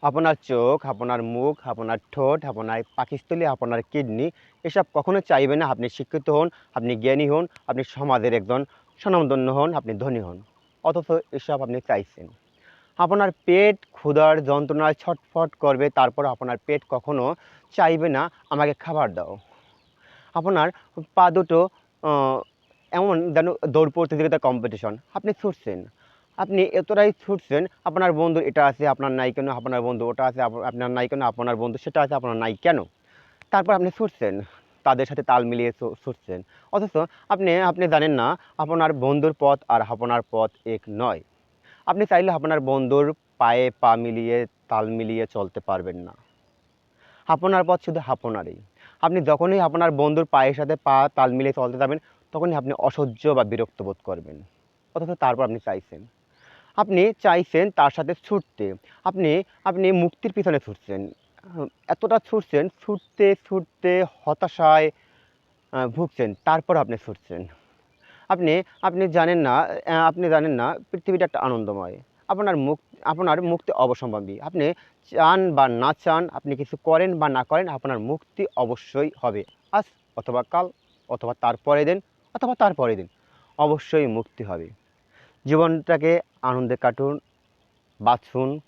আপনার চোখ, আপনার মুখ, আপনার ঠোঁট, আপনার পাকস্থলী, আপনার কিডনি এসব কখনো চাইবে না আপনি শিক্ষিত হন, আপনি জ্ঞানী হন, আপনি সমাজের একজন স্বনামধন্য হন, আপনি ধনী হন। অথচ এসব আপনি চাইছেন। আপনার পেট ক্ষুধার যন্ত্রণায় ছটফট করবে, তারপর আপনার পেট কখনো চাইবে না আমাকে খাবার দাও। আপনার পা দুটো অ এমন যেন দৌড় প্রতিযোগিতা কম্পিটিশন। আপনি ছুটছেন। আপনি এতটাই ছুটছেন, আপনার বন্ধু এটা আছে, আপনার নাই কেন? আপনার বন্ধু ওটা আছে, আপনার নাই কেন? আপনার বন্ধু সেটা আছে, আপনার নাই কেন? তারপর আপনি ছুটছেন। তাদের সাথে তাল মিলিয়ে ছুটছেন। অথচ আপনি আপনি জানেন না আপনার বন্ধুর পথ আর আপনার পথ এক নয়। আপনি চাইলে আপনার বন্ধুর পায়ে পা মিলিয়ে, তাল মিলিয়ে চলতে পারবেন না। আপনার পথ শুধু আপনারই। আপনি যখনই আপনার বন্ধুর পায়ের সাথে পা তাল মিলিয়ে চলতে যাবেন, তখনই আপনি অসহ্য বা বিরক্ত বোধ করবেন। অথচ তারপর আপনি চাইছেন। আপনি চাইছেন তার সাথে ছুটতে। আপনি আপনি মুক্তির পিছনে ছুটছেন। এতটা ছুটছেন, ছুটতে, ছুটতে হতাশায় ভুগছেন। তারপর আপনি ছুটছেন। আপনি আপনি জানেন না আপনি জানেন না পৃথিবীটা একটা আনন্দময়। আপনার মুক আপনার মুক্তি অবশ্যম্ভাবী। আপনি চান বা না চান, আপনি কিছু করেন বা না করেন, আপনার মুক্তি অবশ্যই হবে। আজ অথবা কাল অথবা তার পরের দিন অথবা তার পরের দিন অবশ্যই মুক্তি হবে। জীবনটাকে আনন্দে কাটুন, বাঁচুন,